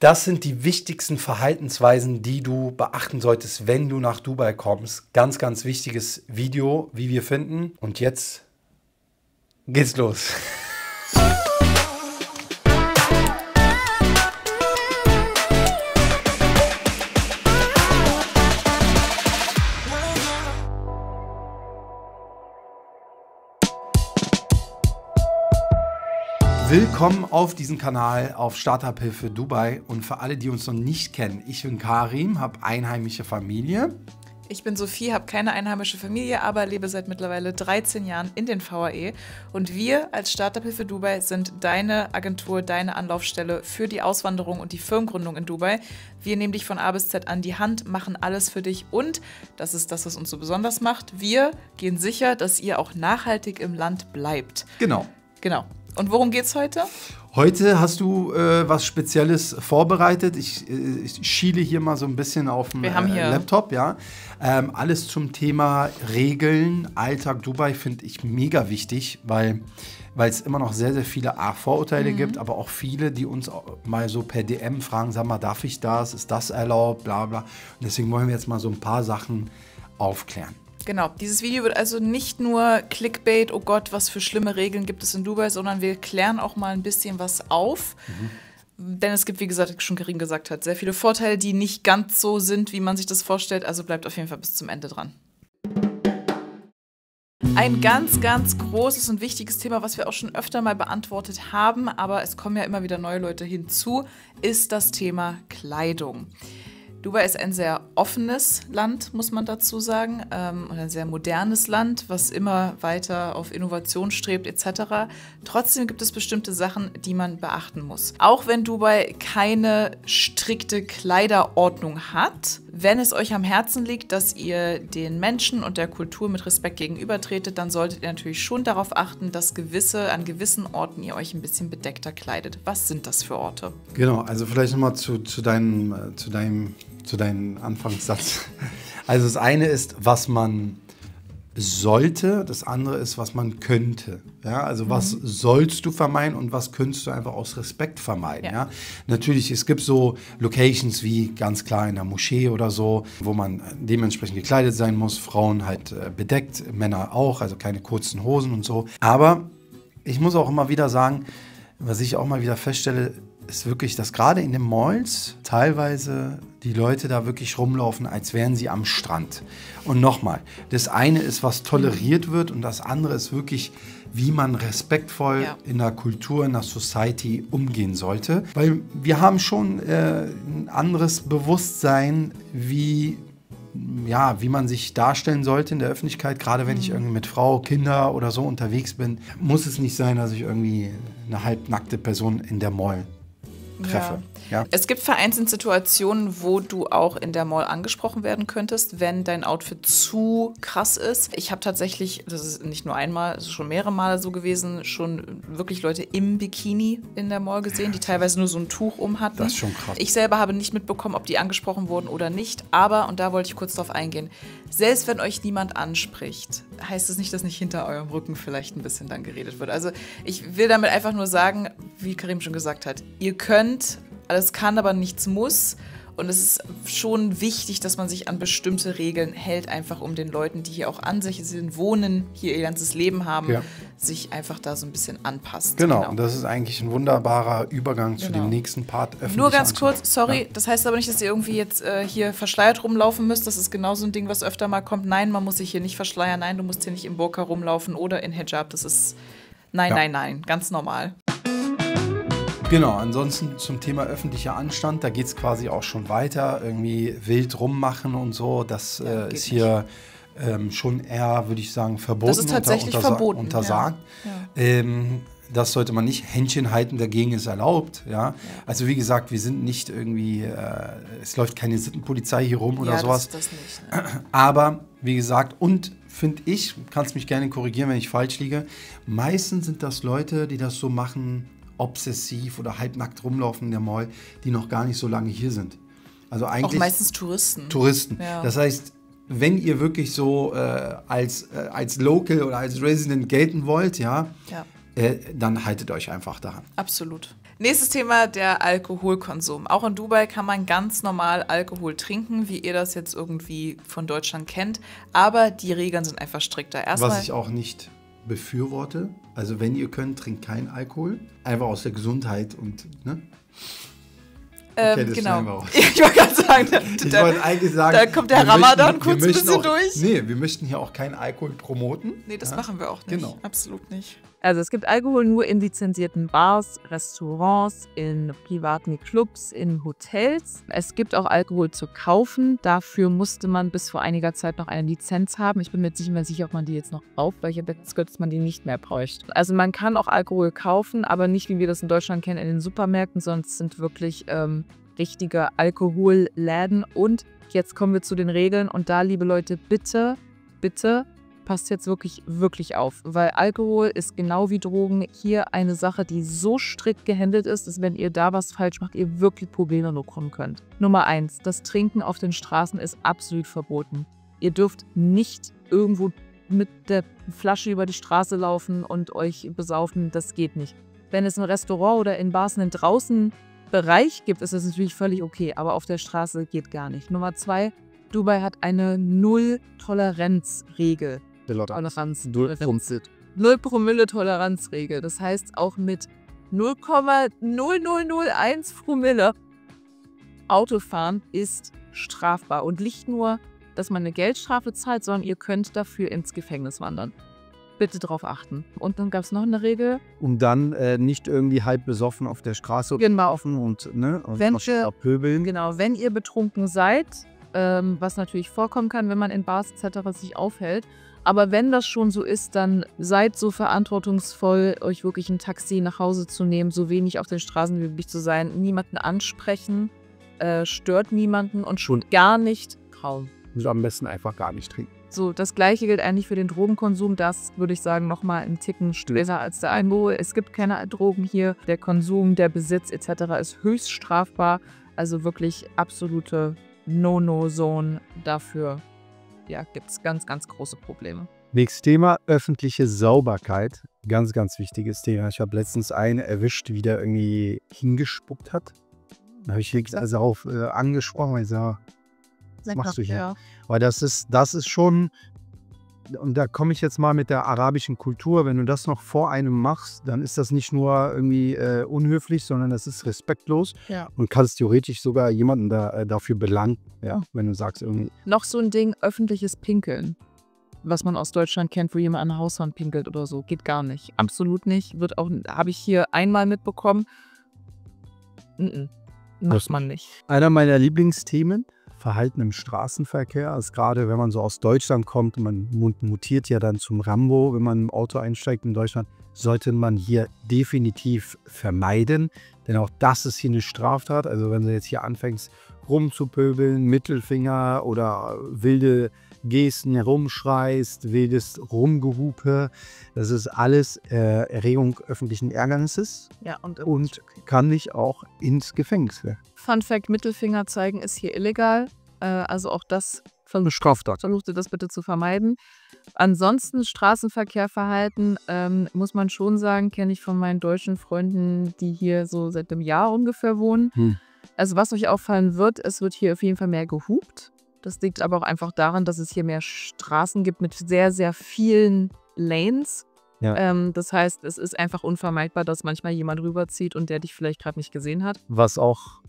Das sind die wichtigsten Verhaltensweisen, die du beachten solltest, wenn du nach Dubai kommst. Ganz, ganz wichtiges Video, wie wir finden. Und jetzt geht's los. Willkommen auf diesem Kanal auf Startup-Hilfe Dubai und für alle, die uns noch nicht kennen, ich bin Karim, habe einheimische Familie. Ich bin Sophie, habe keine einheimische Familie, aber lebe seit mittlerweile 13 Jahren in den VAE. Und wir als Startup-Hilfe Dubai sind deine Agentur, deine Anlaufstelle für die Auswanderung und die Firmengründung in Dubai. Wir nehmen dich von A bis Z an die Hand, machen alles für dich und, das ist das, was uns so besonders macht, wir gehen sicher, dass ihr auch nachhaltig im Land bleibt. Genau. Und worum geht's heute? Heute hast du was Spezielles vorbereitet. Ich schiele hier mal so ein bisschen auf dem Laptop. Ja. Alles zum Thema Regeln, Alltag Dubai finde ich mega wichtig, weil es immer noch sehr, sehr viele Vorurteile gibt, aber auch viele, die uns mal so per DM fragen, sag mal, darf ich das? Ist das erlaubt? Bla bla. Und deswegen wollen wir jetzt mal so ein paar Sachen aufklären. Genau, dieses Video wird also nicht nur Clickbait, oh Gott, was für schlimme Regeln gibt es in Dubai, sondern wir klären auch mal ein bisschen was auf. Denn es gibt, wie gesagt, schon Karim gesagt hat, sehr viele Vorteile, die nicht ganz so sind, wie man sich das vorstellt. Also bleibt auf jeden Fall bis zum Ende dran. Ein ganz, ganz großes und wichtiges Thema, was wir auch schon öfter mal beantwortet haben, aber es kommen ja immer wieder neue Leute hinzu, ist das Thema Kleidung. Dubai ist ein sehr offenes Land, muss man dazu sagen, und ein sehr modernes Land, was immer weiter auf Innovation strebt etc. Trotzdem gibt es bestimmte Sachen, die man beachten muss. Auch wenn Dubai keine strikte Kleiderordnung hat, wenn es euch am Herzen liegt, dass ihr den Menschen und der Kultur mit Respekt gegenübertretet, dann solltet ihr natürlich schon darauf achten, dass an gewissen Orten ihr euch ein bisschen bedeckter kleidet. Was sind das für Orte? Genau, also vielleicht nochmal zu deinem Anfangssatz. Also das eine ist, was man sollte, das andere ist, was man könnte. Ja, also was sollst du vermeiden und was könntest du einfach aus Respekt vermeiden. Ja. Natürlich, es gibt so Locations wie ganz klar in der Moschee oder so, wo man dementsprechend gekleidet sein muss, Frauen halt bedeckt, Männer auch, also keine kurzen Hosen und so. Aber ich muss auch immer wieder sagen, was ich auch mal wieder feststelle, ist wirklich, dass gerade in den Malls teilweise die Leute da wirklich rumlaufen, als wären sie am Strand. Und nochmal, das eine ist, was toleriert wird und das andere ist wirklich, wie man respektvoll in der Kultur, in der Society umgehen sollte. Weil wir haben schon ein anderes Bewusstsein, wie man sich darstellen sollte in der Öffentlichkeit. Gerade wenn ich irgendwie mit Frau, Kinder oder so unterwegs bin, muss es nicht sein, dass ich irgendwie eine halbnackte Person in der Mall treffe. Ja. Es gibt vereinzelt Situationen, wo du auch in der Mall angesprochen werden könntest, wenn dein Outfit zu krass ist. Ich habe tatsächlich, das ist nicht nur einmal, es ist schon mehrere Male so gewesen, schon wirklich Leute im Bikini in der Mall gesehen, die teilweise nur so ein Tuch um hatten. Das ist schon krass. Ich selber habe nicht mitbekommen, ob die angesprochen wurden oder nicht, aber, und da wollte ich kurz drauf eingehen, selbst wenn euch niemand anspricht, heißt es nicht, dass nicht hinter eurem Rücken vielleicht ein bisschen dann geredet wird. Also ich will damit einfach nur sagen, wie Karim schon gesagt hat, ihr könnt, alles kann, aber nichts muss. Und es ist schon wichtig, dass man sich an bestimmte Regeln hält, einfach um den Leuten, die hier auch ansässig sind, wohnen, hier ihr ganzes Leben haben, sich einfach da so ein bisschen anpasst. Genau, und das ist eigentlich ein wunderbarer Übergang zu dem nächsten Part. Nur ganz kurz, sorry, das heißt aber nicht, dass ihr irgendwie jetzt hier verschleiert rumlaufen müsst. Das ist genau so ein Ding, was öfter mal kommt. Nein, man muss sich hier nicht verschleiern. Nein, du musst hier nicht im Burka rumlaufen oder in Hijab. Das ist, nein, ganz normal. Genau, ansonsten zum Thema öffentlicher Anstand, da geht es quasi auch schon weiter, irgendwie wild rummachen und so, das ist hier schon eher, würde ich sagen, verboten. Das ist tatsächlich verboten. Untersagt. Ja. Das sollte man nicht, Händchen halten dagegen ist erlaubt. Ja? Also wie gesagt, wir sind nicht irgendwie, es läuft keine Sittenpolizei hier rum oder sowas. Das nicht, ne? Aber wie gesagt, und finde ich, kannst mich gerne korrigieren, wenn ich falsch liege, meistens sind das Leute, die das so machen, obsessiv oder halbnackt rumlaufen in der Mall, die noch gar nicht so lange hier sind. Also eigentlich auch meistens Touristen. Ja. Das heißt, wenn ihr wirklich so als Local oder als Resident gelten wollt, dann haltet euch einfach daran. Absolut. Nächstes Thema, der Alkoholkonsum. Auch in Dubai kann man ganz normal Alkohol trinken, wie ihr das jetzt irgendwie von Deutschland kennt. Aber die Regeln sind einfach strikter. Was ich auch nicht befürworte. Also wenn ihr könnt, trinkt kein Alkohol. Einfach aus der Gesundheit und, ne? Okay, das genau. wir auch. Ich wollte gerade sagen, ich wollte eigentlich sagen, da kommt der Ramadan kurz ein bisschen durch. Nee, wir möchten hier auch keinen Alkohol promoten. Nee, das machen wir auch nicht. Genau. Absolut nicht. Also es gibt Alkohol nur in lizenzierten Bars, Restaurants, in privaten Clubs, in Hotels. Es gibt auch Alkohol zu kaufen. Dafür musste man bis vor einiger Zeit noch eine Lizenz haben. Ich bin mir jetzt nicht mehr sicher, ob man die jetzt noch braucht, weil ich habe jetzt gehört, dass man die nicht mehr bräuchte. Also man kann auch Alkohol kaufen, aber nicht, wie wir das in Deutschland kennen, in den Supermärkten, sondern es sind wirklich richtige Alkoholläden. Und jetzt kommen wir zu den Regeln. Und da, liebe Leute, bitte, bitte, passt jetzt wirklich auf, weil Alkohol ist genau wie Drogen hier eine Sache, die so strikt gehandelt ist, dass wenn ihr da was falsch macht, ihr wirklich Probleme bekommen könnt. Nummer 1, das Trinken auf den Straßen ist absolut verboten. Ihr dürft nicht irgendwo mit der Flasche über die Straße laufen und euch besaufen, das geht nicht. Wenn es im Restaurant oder in Bars einen draußen Bereich gibt, ist das natürlich völlig okay, aber auf der Straße geht gar nicht. Nummer 2, Dubai hat eine Null-Toleranz-Regel. Null Promille Toleranzregel. Das heißt, auch mit 0,0001 Promille Autofahren ist strafbar. Und nicht nur, dass man eine Geldstrafe zahlt, sondern ihr könnt dafür ins Gefängnis wandern. Bitte darauf achten. Und dann gab es noch eine Regel. Um dann nicht irgendwie halb besoffen auf der Straße laufen und pöbeln. Genau, wenn ihr betrunken seid, was natürlich vorkommen kann, wenn man in Bars etc. sich aufhält. Aber wenn das schon so ist, dann seid so verantwortungsvoll, euch wirklich ein Taxi nach Hause zu nehmen, so wenig auf den Straßen wie möglich zu sein, niemanden ansprechen, stört niemanden und schon gar nicht kaum. Also am besten einfach gar nicht trinken. So, das Gleiche gilt eigentlich für den Drogenkonsum. Das würde ich sagen, nochmal einen Ticken strenger als der Alkohol. Es gibt keine Drogen hier. Der Konsum, der Besitz etc. ist höchst strafbar. Also wirklich absolute No-No-Zone. Dafür gibt es ganz, ganz große Probleme. Nächstes Thema, öffentliche Sauberkeit. Ganz, ganz wichtiges Thema. Ich habe letztens einen erwischt, wie der irgendwie hingespuckt hat. Da habe ich wirklich angesprochen, weil ich sage, was machst du hier? Ja. Weil das ist schon, und da komme ich jetzt mal mit der arabischen Kultur, wenn du das noch vor einem machst, dann ist das nicht nur irgendwie unhöflich, sondern das ist respektlos und kannst theoretisch sogar jemanden dafür belangen, wenn du sagst irgendwie. Noch so ein Ding, öffentliches Pinkeln, was man aus Deutschland kennt, wo jemand an der Hauswand pinkelt oder so, geht gar nicht. Absolut nicht. Habe ich hier einmal mitbekommen. Macht man nicht. Einer meiner Lieblingsthemen, Verhalten im Straßenverkehr, ist gerade, wenn man so aus Deutschland kommt, man mutiert ja dann zum Rambo, wenn man im Auto einsteigt in Deutschland, sollte man hier definitiv vermeiden, denn auch das ist hier eine Straftat. Also wenn du jetzt hier anfängst rumzupöbeln, Mittelfinger oder wilde Gesten herumschreist, wildes Rumgehupe, das ist alles Erregung öffentlichen Ärgernisses und kann dich auch ins Gefängnis werden. Fun Fact, Mittelfinger zeigen ist hier illegal, also auch das versuchte das bitte zu vermeiden. Ansonsten Straßenverkehrverhalten muss man schon sagen, kenne ich von meinen deutschen Freunden, die hier so seit einem Jahr ungefähr wohnen. Also was euch auffallen wird, es wird hier auf jeden Fall mehr gehupt. Das liegt aber auch einfach daran, dass es hier mehr Straßen gibt mit sehr, sehr vielen Lanes. Ja. Das heißt, es ist einfach unvermeidbar, dass manchmal jemand rüberzieht und der dich vielleicht gerade nicht gesehen hat. Was auch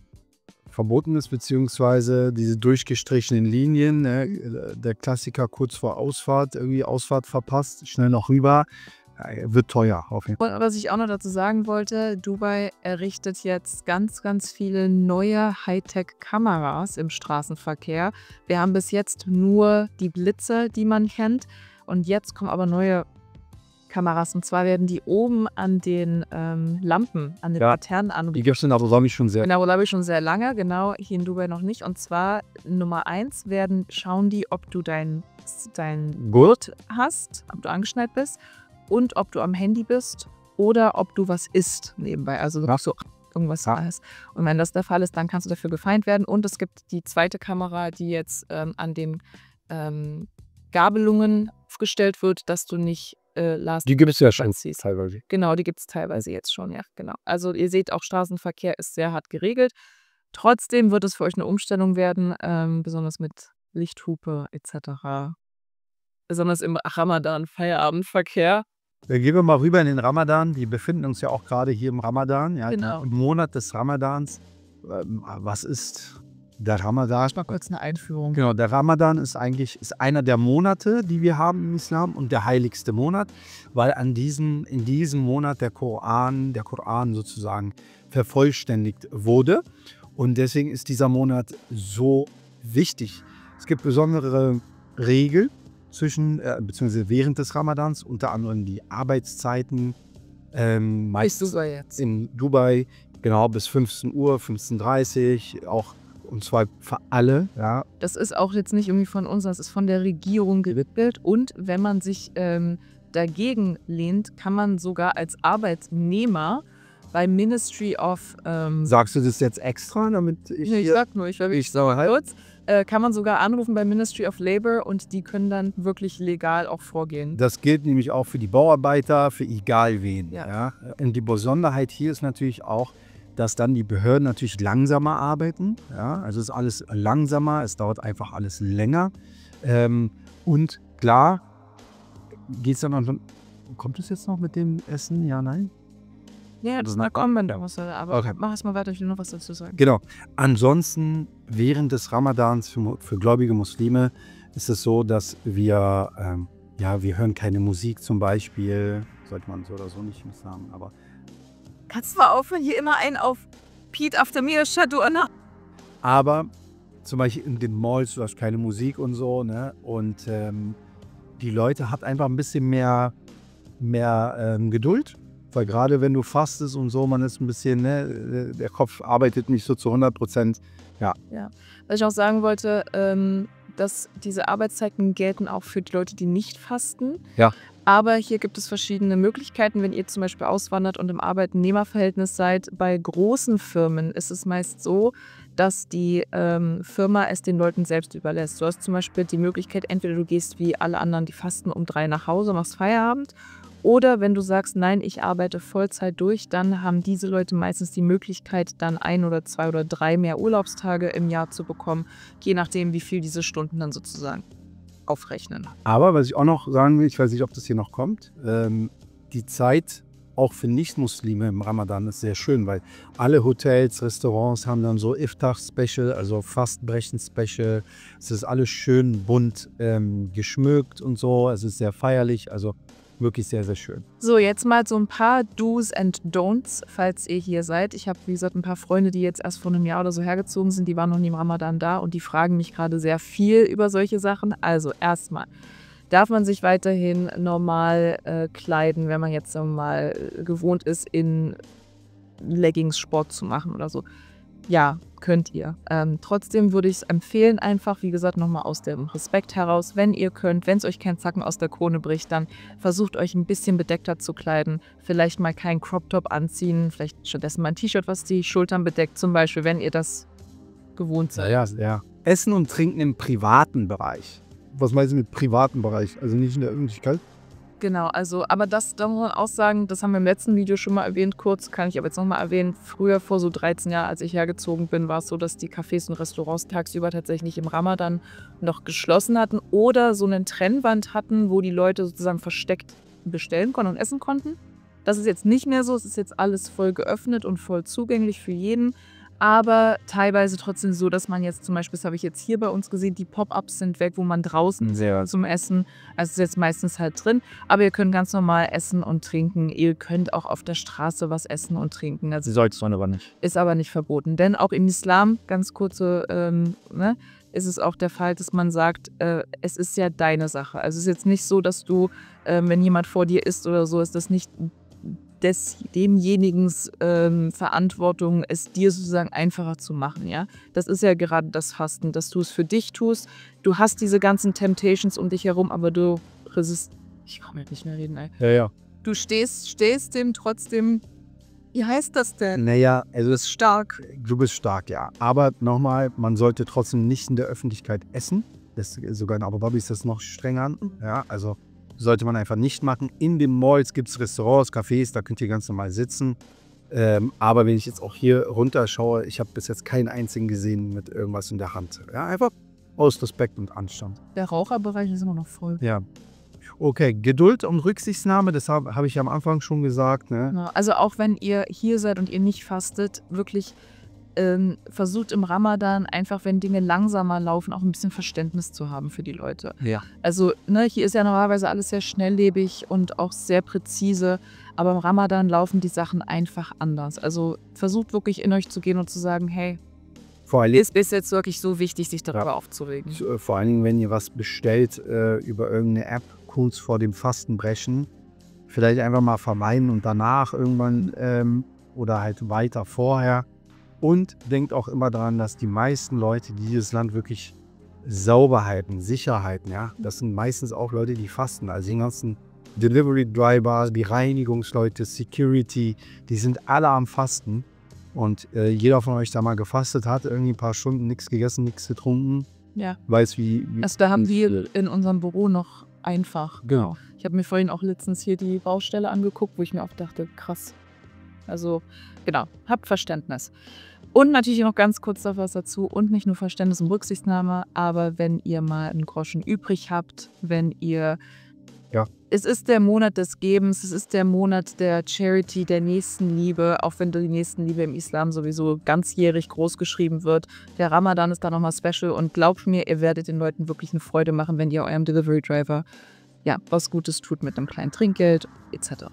verboten ist, beziehungsweise diese durchgestrichenen Linien, ne? Der Klassiker kurz vor Ausfahrt, irgendwie Ausfahrt verpasst, schnell noch rüber, wird teuer auf jeden Fall. Und was ich auch noch dazu sagen wollte, Dubai errichtet jetzt ganz, ganz viele neue Hightech-Kameras im Straßenverkehr. Wir haben bis jetzt nur die Blitze, die man kennt, und jetzt kommen aber neue Kameras, und zwar werden die oben an den Lampen, an den Laternen an. Die gibt es in Abu Dhabi schon sehr. In Abu Dhabi schon sehr lange, genau, hier in Dubai noch nicht. Und zwar Nummer 1 schauen die, ob du dein Gurt hast, ob du angeschnallt bist und ob du am Handy bist oder ob du was isst nebenbei. Also ob du irgendwas hast. Und wenn das der Fall ist, dann kannst du dafür gefeind werden. Und es gibt die zweite Kamera, die jetzt an den Gabelungen aufgestellt wird, dass du nicht Last Die gibt es ja schon Expenses. teilweise. Genau, die gibt es teilweise jetzt schon, ja, genau. Also ihr seht, auch Straßenverkehr ist sehr hart geregelt. Trotzdem wird es für euch eine Umstellung werden, besonders mit Lichthupe etc. Besonders im Ramadan, Feierabendverkehr. Dann gehen wir mal rüber in den Ramadan. Wir befinden uns ja auch gerade hier im Ramadan, ja, Genau. im Monat des Ramadans. Was ist der Ramadan? Mal kurz eine Einführung. Genau, der Ramadan ist einer der Monate, die wir haben im Islam und der heiligste Monat, weil in diesem Monat der Koran sozusagen vervollständigt wurde. Und deswegen ist dieser Monat so wichtig. Es gibt besondere Regeln beziehungsweise während des Ramadans, unter anderem die Arbeitszeiten. Meistens Dubai jetzt. in Dubai, genau, bis 15 Uhr, 15:30 Uhr, auch und zwar für alle. Ja. Das ist auch jetzt nicht irgendwie von uns, das ist von der Regierung geregelt. Und wenn man sich dagegen lehnt, kann man sogar als Arbeitnehmer bei Ministry of Sagst du das jetzt extra, damit ich nee, ich hier... sag nur, ich sage halt kurz, kann man sogar anrufen bei Ministry of Labor und die können dann wirklich legal auch vorgehen. Das gilt nämlich auch für die Bauarbeiter, für egal wen. Ja. Ja. Und die Besonderheit hier ist natürlich auch, dass dann die Behörden natürlich langsamer arbeiten. Ja. Also es ist alles langsamer, es dauert einfach alles länger. Und klar, geht's dann noch... Kommt es jetzt noch mit dem Essen? Ja, nein? Ja, das ist eine Kommentar, aber Okay. mach erst mal weiter, ich will noch was dazu sagen. Genau. Ansonsten, während des Ramadans für gläubige Muslime ist es so, dass wir hören keine Musik zum Beispiel. Sollte man so oder so nicht sagen, aber... Kannst du mal aufhören, hier immer einen auf Pete after me, Shadu Anna? Aber zum Beispiel in den Malls, du hast keine Musik und so, ne? Und die Leute haben einfach ein bisschen mehr Geduld. Weil gerade wenn du fastest und so, man ist ein bisschen, ne, der Kopf arbeitet nicht so zu 100%. Ja. Was ich auch sagen wollte, dass diese Arbeitszeiten gelten auch für die Leute, die nicht fasten. Ja. Aber hier gibt es verschiedene Möglichkeiten, wenn ihr zum Beispiel auswandert und im Arbeitnehmerverhältnis seid. Bei großen Firmen ist es meist so, dass die Firma es den Leuten selbst überlässt. Du hast zum Beispiel die Möglichkeit, entweder du gehst wie alle anderen, die fasten, um 3 nach Hause, machst Feierabend. Oder wenn du sagst, nein, ich arbeite Vollzeit durch, dann haben diese Leute meistens die Möglichkeit, dann 1 oder 2 oder 3 mehr Urlaubstage im Jahr zu bekommen, je nachdem, wie viel diese Stunden dann sozusagen aufrechnen. Aber was ich auch noch sagen will, ich weiß nicht, ob das hier noch kommt, die Zeit auch für Nicht-Muslime im Ramadan ist sehr schön, weil alle Hotels, Restaurants haben dann so Iftar-Special, also Fastbrechen-Special. Es ist alles schön bunt geschmückt und so. Es ist sehr feierlich, also wirklich sehr, sehr schön. So, jetzt mal so ein paar Do's and Don'ts, falls ihr hier seid. Ich habe, wie gesagt, ein paar Freunde, die jetzt erst vor einem Jahr oder so hergezogen sind, die waren noch nie im Ramadan da und die fragen mich gerade sehr viel über solche Sachen. Also erstmal, darf man sich weiterhin normal kleiden, wenn man jetzt mal gewohnt ist, in Leggings Sport zu machen oder so? Ja, könnt ihr. Trotzdem würde ich es empfehlen, einfach, wie gesagt, nochmal aus dem Respekt heraus, wenn ihr könnt, wenn es euch kein Zacken aus der Krone bricht, dann versucht euch ein bisschen bedeckter zu kleiden. Vielleicht mal keinen Crop-Top anziehen, vielleicht stattdessen mal ein T-Shirt, was die Schultern bedeckt, zum Beispiel, wenn ihr das gewohnt seid. Ja. Essen und Trinken im privaten Bereich. Was meinst du mit privaten Bereich? Also nicht in der Öffentlichkeit? Genau, also, aber da muss man auch sagen, das haben wir im letzten Video schon mal erwähnt, kurz, kann ich aber jetzt nochmal erwähnen. Früher, vor so 13 Jahren, als ich hergezogen bin, war es so, dass die Cafés und Restaurants tagsüber tatsächlich im Ramadan noch geschlossen hatten oder so eine Trennwand hatten, wo die Leute sozusagen versteckt bestellen konnten und essen konnten. Das ist jetzt nicht mehr so, es ist jetzt alles voll geöffnet und voll zugänglich für jeden. Aber teilweise trotzdem so, dass man jetzt zum Beispiel, das habe ich jetzt hier bei uns gesehen, die Pop-Ups sind weg, wo man draußen zum Essen, also ist jetzt meistens halt drin, aber ihr könnt ganz normal essen und trinken. Ihr könnt auch auf der Straße was essen und trinken. Also Sie sollte es aber nicht. ist aber nicht verboten, denn auch im Islam, ganz kurze, ist es auch der Fall, dass man sagt, es ist ja deine Sache. Also es ist jetzt nicht so, dass du, wenn jemand vor dir isst oder so, ist das nicht demjenigen Verantwortung, es dir sozusagen einfacher zu machen, ja. Das ist ja gerade das Fasten, dass du es für dich tust. Du hast diese ganzen Temptations um dich herum, aber du ich kann jetzt nicht mehr reden, ey. Ja. Du stehst dem trotzdem, wie heißt das denn? Naja, also das Stark. Du bist stark, ja. Aber nochmal, man sollte trotzdem nicht in der Öffentlichkeit essen. Das, sogar in Abu Dhabi ist das noch strenger. Ja, also sollte man einfach nicht machen. In den Malls gibt es Restaurants, Cafés, da könnt ihr ganz normal sitzen. Aber wenn ich jetzt auch hier runterschaue, ich habe bis jetzt keinen einzigen gesehen mit irgendwas in der Hand. Ja, einfach aus Respekt und Anstand. Der Raucherbereich ist immer noch voll. Ja. Okay, Geduld und Rücksichtnahme, das habe ich am Anfang schon gesagt. Ne? Ja, also auch wenn ihr hier seid und ihr nicht fastet, wirklich versucht im Ramadan einfach, wenn Dinge langsamer laufen, auch ein bisschen Verständnis zu haben für die Leute. Ja. Also hier ist ja normalerweise alles sehr schnelllebig und auch sehr präzise, aber im Ramadan laufen die Sachen einfach anders. Also versucht wirklich in euch zu gehen und zu sagen, hey, Vor allem, ist jetzt wirklich so wichtig, sich darüber aufzuregen. vor allen Dingen, wenn ihr was bestellt über irgendeine App kurz vor dem Fastenbrechen, vielleicht einfach mal vermeiden und danach irgendwann oder halt weiter vorher. Und denkt auch immer daran, dass die meisten Leute, die dieses Land wirklich sauber halten, sicher halten, ja, das sind meistens auch Leute, die fasten. Also die ganzen Delivery Driver, die Reinigungsleute, Security, die sind alle am Fasten. Und jeder von euch, der mal gefastet hat, irgendwie ein paar Stunden nichts gegessen, nichts getrunken, Ja. weiß wie Also da haben wir in unserem Büro noch einfach. Genau. Ich habe mir vorhin auch letztens hier die Baustelle angeguckt, wo ich mir auch dachte, krass. Also genau, habt Verständnis. Und natürlich noch ganz kurz noch was dazu und nicht nur Verständnis und Rücksichtnahme, aber wenn ihr mal einen Groschen übrig habt, wenn ihr... Ja. Es ist der Monat des Gebens, es ist der Monat der Charity, der Nächstenliebe, auch wenn die Nächstenliebe im Islam sowieso ganzjährig groß geschrieben wird. Der Ramadan ist da nochmal special und glaubt mir, ihr werdet den Leuten wirklich eine Freude machen, wenn ihr eurem Delivery Driver was Gutes tut mit einem kleinen Trinkgeld etc.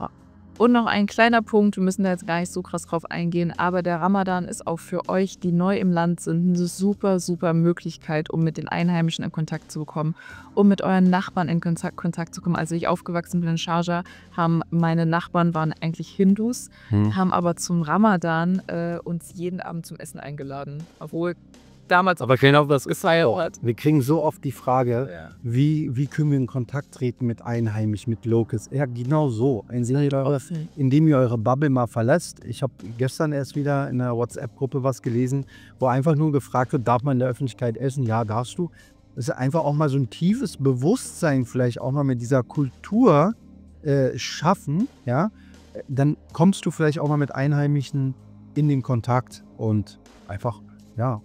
Und noch ein kleiner Punkt, wir müssen da jetzt gar nicht so krass drauf eingehen, aber der Ramadan ist auch für euch, die neu im Land sind, eine super, super Möglichkeit, um mit den Einheimischen in Kontakt zu kommen, um mit euren Nachbarn in Kontakt zu kommen. Als ich aufgewachsen bin in Sharjah, meine Nachbarn waren eigentlich Hindus, haben aber zum Ramadan uns jeden Abend zum Essen eingeladen, obwohl damals Aber genau das ist gefeiert auch. hat. Wir kriegen so oft die Frage, Ja. wie können wir in Kontakt treten mit Einheimischen, mit Locals? Ja, genau so. Indem ihr eure Bubble mal verlässt. Ich habe gestern erst wieder in einer WhatsApp-Gruppe was gelesen, wo einfach nur gefragt wird, darf man in der Öffentlichkeit essen? Ja, darfst du. Das ist einfach auch mal so ein tiefes Bewusstsein vielleicht auch mal mit dieser Kultur schaffen. Ja? Dann kommst du vielleicht auch mal mit Einheimischen in den Kontakt und einfach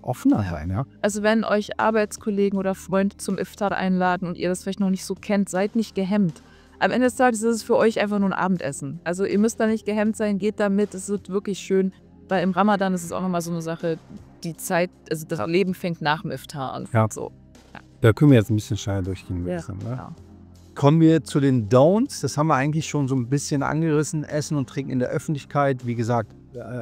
offener sein. Ja? Also wenn euch Arbeitskollegen oder Freunde zum Iftar einladen und ihr das vielleicht noch nicht so kennt, seid nicht gehemmt. Am Ende des Tages ist es für euch einfach nur ein Abendessen. Also ihr müsst da nicht gehemmt sein, geht da mit, es wird wirklich schön. Weil im Ramadan ist es auch nochmal so eine Sache, die Zeit, also das Leben fängt nach dem Iftar an. Ja. So. Da können wir jetzt ein bisschen schneller durchgehen. würde Ja, ich sagen, ne? ja. Kommen wir zu den Don'ts. Das haben wir eigentlich schon so ein bisschen angerissen. Essen und Trinken in der Öffentlichkeit. Wie gesagt,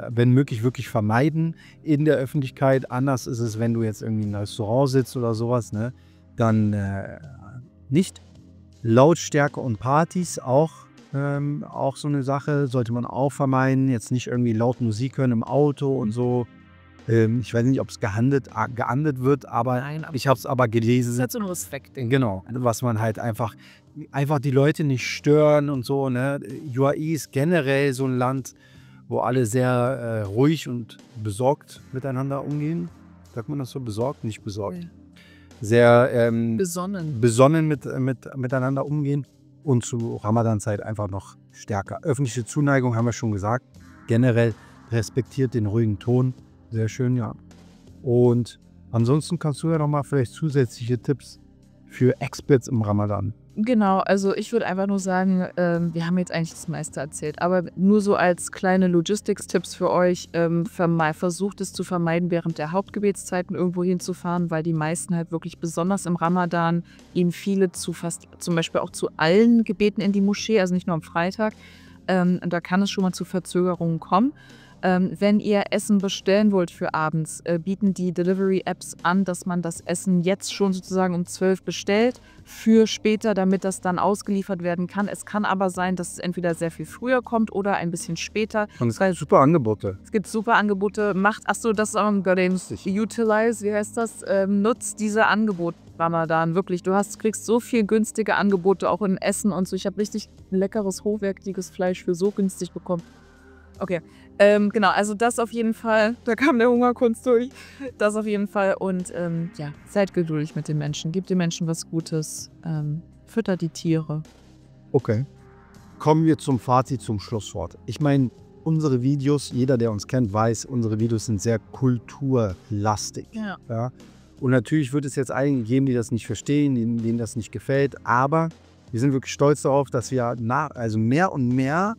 wenn möglich, wirklich vermeiden in der Öffentlichkeit. Anders ist es, wenn du jetzt irgendwie in einem Restaurant sitzt oder sowas. Ne? Dann nicht. Lautstärke und Partys auch so eine Sache. Sollte man auch vermeiden. Jetzt nicht irgendwie laut Musik hören im Auto und so. Ich weiß nicht, ob es geahndet wird, aber Nein, aber ich habe es aber gelesen. Das ist halt so ein Respektding. Genau, was man halt einfach die Leute nicht stören und so. Ne? UAE ist generell so ein Land, wo alle sehr ruhig und besorgt miteinander umgehen. Sagt man das so? Besorgt? Nicht besorgt. Ja. Sehr Besonnen. miteinander umgehen und zu Ramadan-Zeit einfach noch stärker. Öffentliche Zuneigung haben wir schon gesagt. Generell respektiert den ruhigen Ton. Sehr schön, ja. Und ansonsten kannst du ja noch mal vielleicht zusätzliche Tipps für Experts im Ramadan. Genau, also ich würde einfach nur sagen, wir haben jetzt eigentlich das meiste erzählt, aber nur so als kleine Logistics-Tipps für euch, versucht es zu vermeiden, während der Hauptgebetszeiten irgendwo hinzufahren, weil die meisten halt wirklich besonders im Ramadan eben viele zum Beispiel auch zu allen Gebeten in die Moschee, also nicht nur am Freitag, da kann es schon mal zu Verzögerungen kommen. Wenn ihr Essen bestellen wollt für abends, bieten die Delivery-Apps an, dass man das Essen jetzt schon sozusagen um 12 bestellt für später, damit das dann ausgeliefert werden kann. Es kann aber sein, dass es entweder sehr viel früher kommt oder ein bisschen später. Und es gibt super Angebote. Es gibt super Angebote. Das ist auch ein Utilize, wie heißt das? Nutzt diese Angebote, Ramadan, wirklich. Kriegst so viel günstige Angebote, auch in Essen und so. Ich habe richtig leckeres, hochwertiges Fleisch für so günstig bekommen. Okay, genau, also das auf jeden Fall, da kam der Hungerkunst durch, das auf jeden Fall und seid geduldig mit den Menschen, gebt den Menschen was Gutes, füttert die Tiere, Okay. Kommen wir zum Fazit, zum Schlusswort. Ich meine, unsere Videos, jeder, der uns kennt, weiß, unsere Videos sind sehr kulturlastig. Ja? Und natürlich wird es jetzt einige geben, die das nicht verstehen, denen das nicht gefällt. Aber wir sind wirklich stolz darauf, dass wir mehr und mehr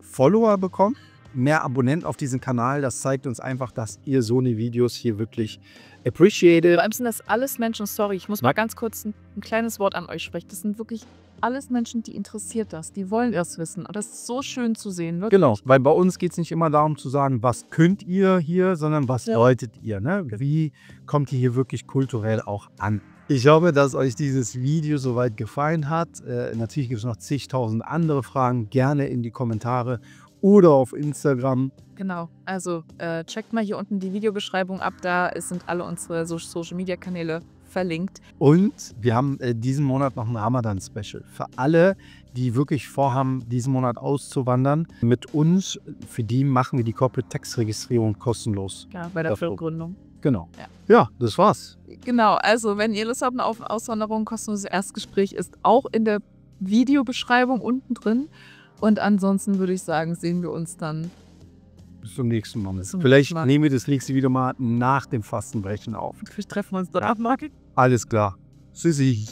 Follower bekommen, mehr Abonnenten auf diesem Kanal. Das zeigt uns einfach, dass ihr so eine Videos hier wirklich appreciated. Vor allem sind das alles Menschen, sorry, ich muss mal ganz kurz ein kleines Wort an euch sprechen. Das sind wirklich alles Menschen, die interessiert das, die wollen es wissen. Und das ist so schön zu sehen, wirklich. Genau, weil bei uns geht es nicht immer darum zu sagen, was könnt ihr hier, sondern was solltet ihr. Ne? Wie kommt ihr hier wirklich kulturell auch an? Ich hoffe, dass euch dieses Video soweit gefallen hat. Natürlich gibt es noch zigtausend andere Fragen. Gerne in die Kommentare oder auf Instagram. Genau, also checkt mal hier unten die Videobeschreibung ab. Da sind alle unsere Social-Media-Kanäle verlinkt. Und wir haben diesen Monat noch ein Ramadan-Special. Für alle, die wirklich vorhaben, diesen Monat auszuwandern, mit uns, für die machen wir die Corporate Tax-Registrierung kostenlos. Ja, bei der Firmengründung. Genau. Ja, das war's. Genau, also wenn ihr Lust habt auf Auswanderung, kostenloses Erstgespräch ist auch in der Videobeschreibung unten drin. Und ansonsten würde ich sagen, sehen wir uns dann bis zum nächsten Mal. Bis zum Vielleicht nächsten Mal. nehmen wir das nächste Video mal nach dem Fastenbrechen auf. treffen wir uns danach, Marc. Alles klar. Tschüssi.